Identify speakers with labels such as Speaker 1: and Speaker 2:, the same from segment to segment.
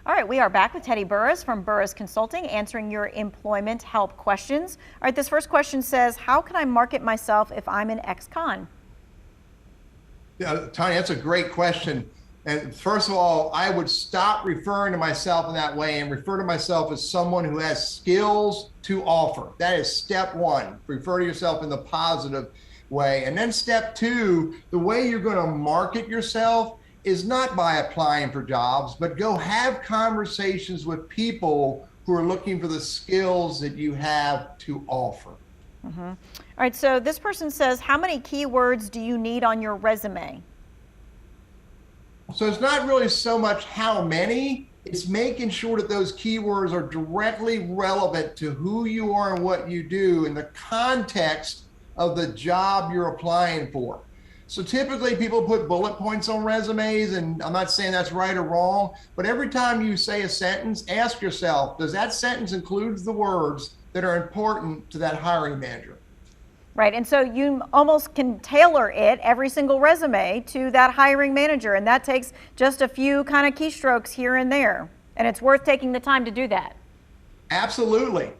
Speaker 1: All right, we are back with Teddy Burris from Burris Consulting, answering your employment help questions. All right, this first question says, how can I market myself if I'm an ex-con?
Speaker 2: Yeah, Tanya, that's a great question. And first of all, I would stop referring to myself in that way and refer to myself as someone who has skills to offer. That is step one. Refer to yourself in the positive way. And then step two, the way you're going to market yourself is not by applying for jobs, but go have conversations with people who are looking for the skills that you have to offer.
Speaker 1: All right, so this person says, how many keywords do you need on your resume?
Speaker 2: So it's not really so much how many, it's making sure that those keywords are directly relevant to who you are and what you do in the context of the job you're applying for. So typically people put bullet points on resumes, and I'm not saying that's right or wrong, but every time you say a sentence, ask yourself, does that sentence include the words that are important to that hiring manager?
Speaker 1: Right, and so you almost can tailor it, every single resume, to that hiring manager, and that takes just a few kind of keystrokes here and there, and it's worth taking the time to do that.
Speaker 2: Absolutely.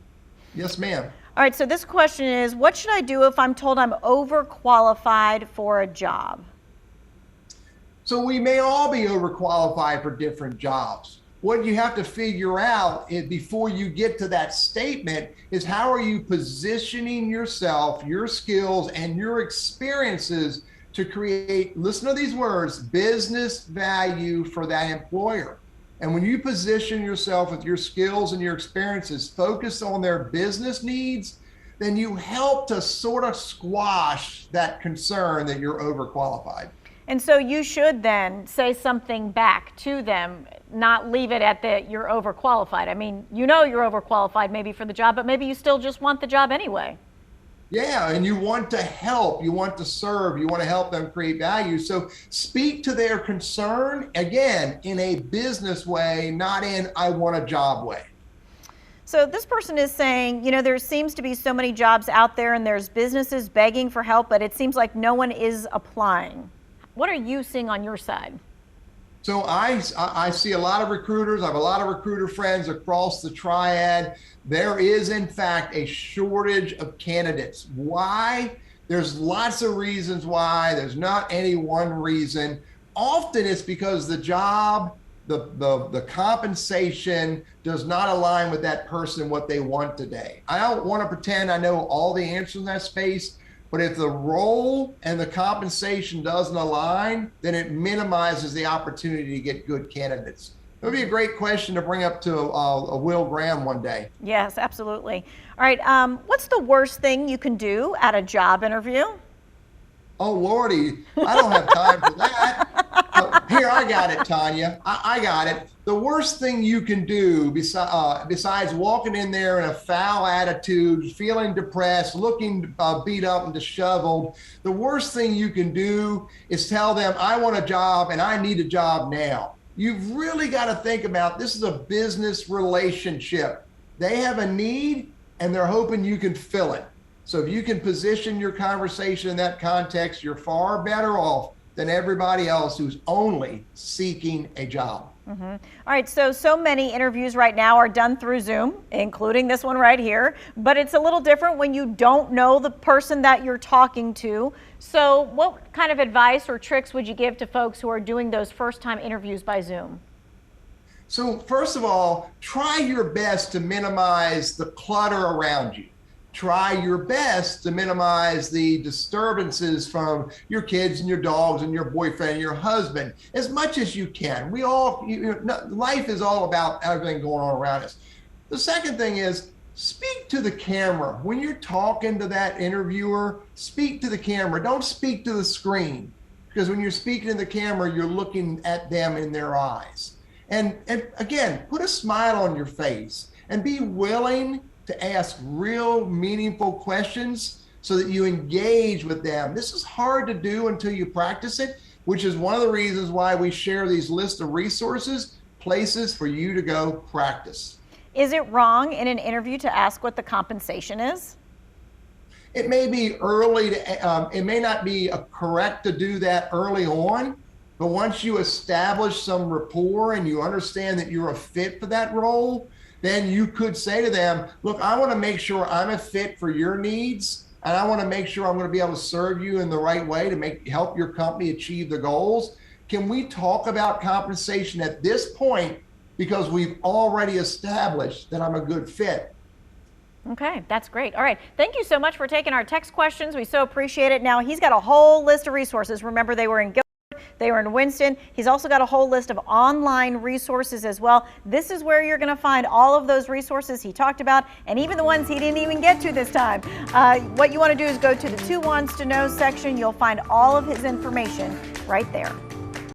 Speaker 2: Yes, ma'am.
Speaker 1: All right, so this question is, what should I do if I'm told I'm overqualified for a job?
Speaker 2: So we may all be overqualified for different jobs. What you have to figure out before you get to that statement is, how are you positioning yourself, your skills, and your experiences to create, listen to these words, business value for that employer. And when you position yourself with your skills and your experiences focused on their business needs, then you help to sort of squash that concern that you're overqualified.
Speaker 1: And so you should then say something back to them, not leave it at the you're overqualified. I mean, you know you're overqualified maybe for the job, but maybe you still just want the job anyway.
Speaker 2: Yeah, and you want to help, you want to serve, you want to help them create value. So speak to their concern, again, in a business way, not in I want a job way.
Speaker 1: So this person is saying, you know, there seems to be so many jobs out there and there's businesses begging for help, but it seems like no one is applying. What are you seeing on your side?
Speaker 2: So I see a lot of recruiters. I have a lot of recruiter friends across the triad. There is, in fact, a shortage of candidates. Why? There's lots of reasons why. There's not any one reason. Often it's because the job, the compensation does not align with that person, what they want today. I don't want to pretend I know all the answers in that space. But if the role and the compensation doesn't align, then it minimizes the opportunity to get good candidates. It would be a great question to bring up to a Will Graham one day.
Speaker 1: Yes, absolutely. All right, what's the worst thing you can do at a job interview?
Speaker 2: Oh, Lordy, I don't have time for that. Here, I got it, Tanya. I got it. The worst thing you can do besides walking in there in a foul attitude, feeling depressed, looking beat up and disheveled, the worst thing you can do is tell them, I want a job and I need a job now. You've really got to think about, this is a business relationship. They have a need and they're hoping you can fill it. So if you can position your conversation in that context, you're far better off than everybody else who's only seeking a job.
Speaker 1: All right, so many interviews right now are done through Zoom, including this one right here, but it's a little different when you don't know the person that you're talking to. So what kind of advice or tricks would you give to folks who are doing those first-time interviews by Zoom?
Speaker 2: So first of all, try your best to minimize the clutter around you. Try your best to minimize the disturbances from your kids and your dogs and your boyfriend and your husband as much as you can. Life is all about everything going on around us. The second thing is, speak to the camera. When you're talking to that interviewer, speak to the camera. Don't speak to the screen, because when you're speaking to the camera, you're looking at them in their eyes. And again, put a smile on your face and be willing to ask real meaningful questions so that you engage with them. This is hard to do until you practice it, which is one of the reasons why we share these lists of resources, places for you to go practice.
Speaker 1: Is it wrong in an interview to ask what the compensation is?
Speaker 2: It may be early, it may not be correct to do that early on, But once you establish some rapport and you understand that you're a fit for that role, then you could say to them, look, I want to make sure I'm a fit for your needs. And I want to make sure I'm going to be able to serve you in the right way to help your company achieve the goals. Can we talk about compensation at this point? Because we've already established that I'm a good fit.
Speaker 1: Okay, that's great. All right. Thank you so much for taking our text questions. We so appreciate it. Now, he's got a whole list of resources. Remember, they were in Guilford, they were in Winston. He's also got a whole list of online resources as well. This is where you're going to find all of those resources he talked about, and even the ones he didn't even get to this time. What you want to do is go to the 2 Wants to Know section. You'll find all of his information right there.